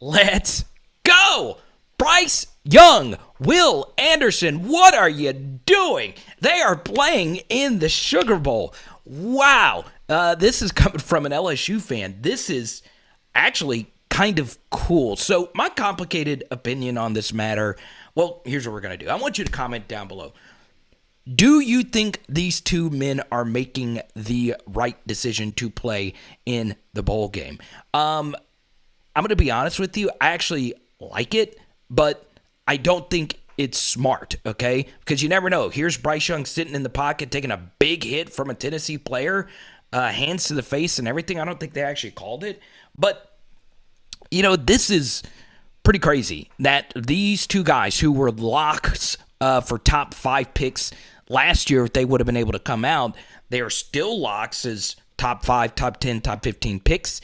Let's go! Bryce Young, Will Anderson, what are you doing? They are playing in the Sugar Bowl. Wow. This is coming from an LSU fan. This is actually kind of cool. So my complicated opinion on this matter, well, here's what we're going to do. I want you to comment down below. Do you think these two men are making the right decision to play in the bowl game? I'm going to be honest with you. I actually like it, but I don't think it's smart, okay? Because you never know. Here's Bryce Young sitting in the pocket taking a big hit from a Tennessee player, hands to the face and everything. I don't think they actually called it. But, this is pretty crazy that these two guys who were locks for top 5 picks last year, if they would have been able to come out, they are still locks as top 5, top 10, top 15 picks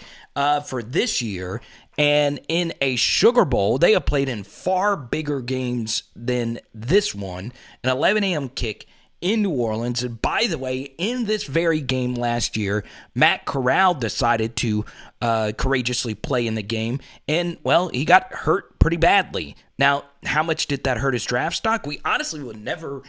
for this year. And in a Sugar Bowl, they have played in far bigger games than this one, an 11 a.m. kick in New Orleans. And by the way, in this very game last year, Matt Corral decided to courageously play in the game. And, well, he got hurt pretty badly. Now, how much did that hurt his draft stock? We honestly would never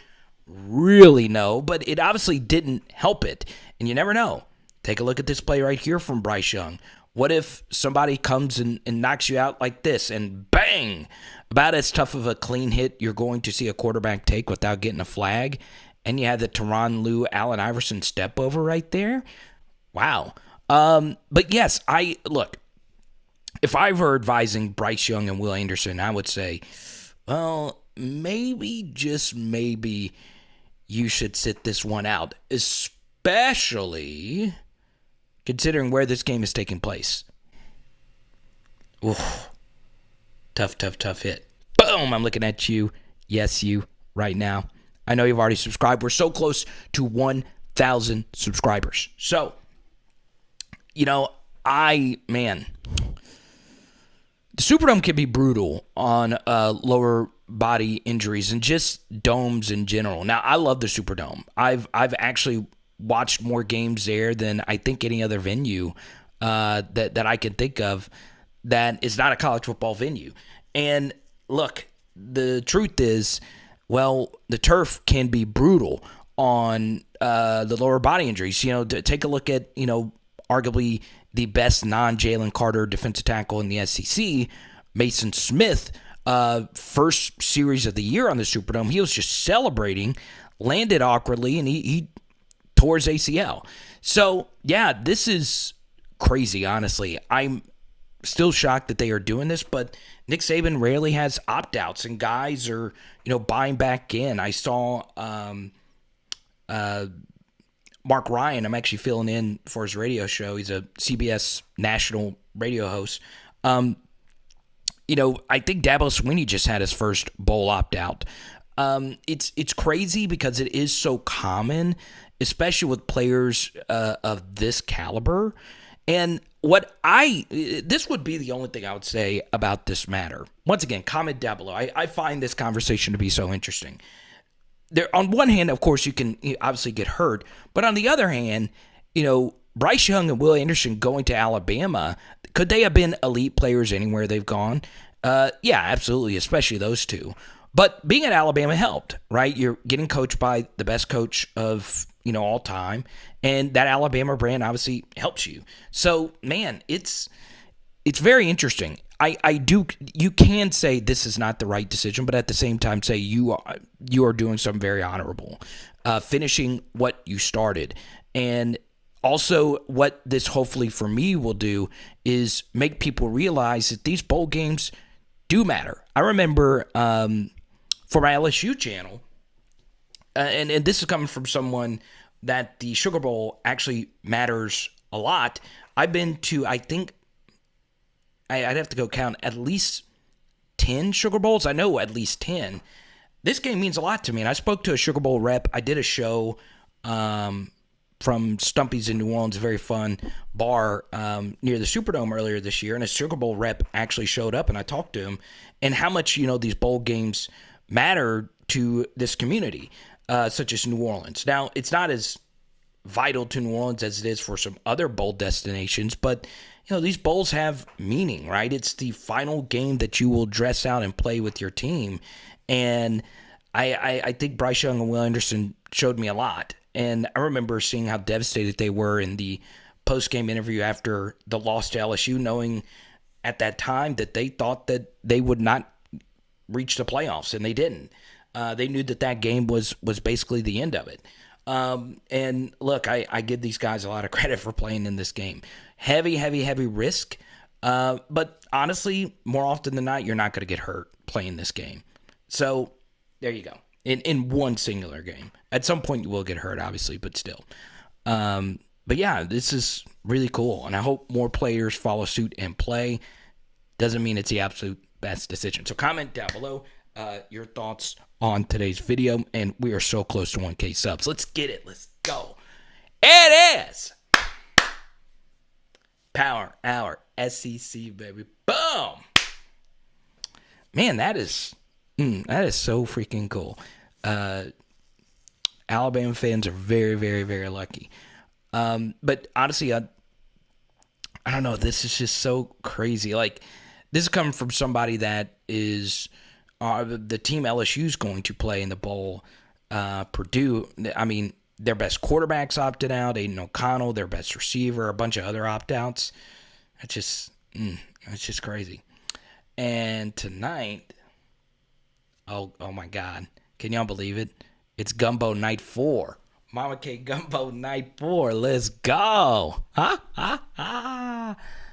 really know, but it obviously didn't help it. And you never know. Take a look at this play right here from Bryce Young. What if somebody comes and knocks you out like this and bang? About as tough of a clean hit you're going to see a quarterback take without getting a flag. And you have the Tyronn Lue, Allen Iverson step over right there. Wow. But yes, if I were advising Bryce Young and Will Anderson, I would say, well, maybe, just maybe, you should sit this one out. Especially considering where this game is taking place. Oof. Tough hit. Boom, I'm looking at you. Yes, you, right now. I know you've already subscribed. We're so close to 1,000 subscribers. So, the Superdome can be brutal on lower body injuries and just domes in general. Now, I love the Superdome. I've actually watched more games there than I think any other venue that I can think of that is not a college football venue. And look, the truth is, well, the turf can be brutal on the lower body injuries. Take a look at, arguably the best non-Jalen Carter defensive tackle in the SEC, Mason Smith, first series of the year on the Superdome. He was just celebrating, landed awkwardly, and he tore his ACL. So, yeah, this is crazy, honestly. I'm still shocked that they are doing this, but Nick Saban rarely has opt-outs, and guys are, buying back in. I saw Mark Ryan. I'm actually filling in for his radio show. He's a CBS national radio host. I think Dabo Swinney just had his first bowl opt-out. It's crazy because it is so common, especially with players of this caliber. And this would be the only thing I would say about this matter. Once again, comment down below. I find this conversation to be so interesting. There, on one hand, of course, you can obviously get hurt, but on the other hand, Bryce Young and Will Anderson going to Alabama, could they have been elite players anywhere they've gone? Yeah, absolutely, especially those two. But being at Alabama helped, right? You're getting coached by the best coach of all time, and that Alabama brand obviously helps you. So, man, it's very interesting. You can say this is not the right decision, but at the same time say you are doing something very honorable, finishing what you started. And also what this hopefully for me will do is make people realize that these bowl games do matter. I remember for my LSU channel, and this is coming from someone that the Sugar Bowl actually matters a lot. I've been to, I think, I'd have to go count at least 10 Sugar Bowls. I know at least 10. This game means a lot to me. And I spoke to a Sugar Bowl rep. I did a show from Stumpy's in New Orleans, a very fun bar near the Superdome earlier this year. And a Sugar Bowl rep actually showed up, and I talked to him. And how much, these bowl games matter to this community, such as New Orleans. Now, it's not as vital to New Orleans as it is for some other bowl destinations, but these bowls have meaning, right? It's the final game that you will dress out and play with your team. And I think Bryce Young and Will Anderson showed me a lot. And I remember seeing how devastated they were in the post-game interview after the loss to LSU, knowing at that time that they thought that they would not reach the playoffs, and they didn't. They knew that game was basically the end of it. And look, I give these guys a lot of credit for playing in this game. Heavy risk. But honestly, more often than not, you're not going to get hurt playing this game. So there you go. In one singular game. At some point you will get hurt, obviously, but still. But yeah, this is really cool. And I hope more players follow suit and play. Doesn't mean it's the absolute best decision. So comment down below your thoughts on today's video. And we are so close to 1K subs. Let's get it. Let's go. It is Power Hour SEC, baby. Boom. Man, that is so freaking cool. Alabama fans are very, very, very lucky. But honestly, I don't know. This is just so crazy. Like, this is coming from somebody that is the team LSU's going to play in the bowl. Purdue, I mean, their best quarterback's opted out. Aiden O'Connell, their best receiver, a bunch of other opt-outs. It's just crazy. And tonight, oh my God, can y'all believe it? It's Gumbo Night 4. Mama K Gumbo Night 4. Let's go. Ha, ha, ha.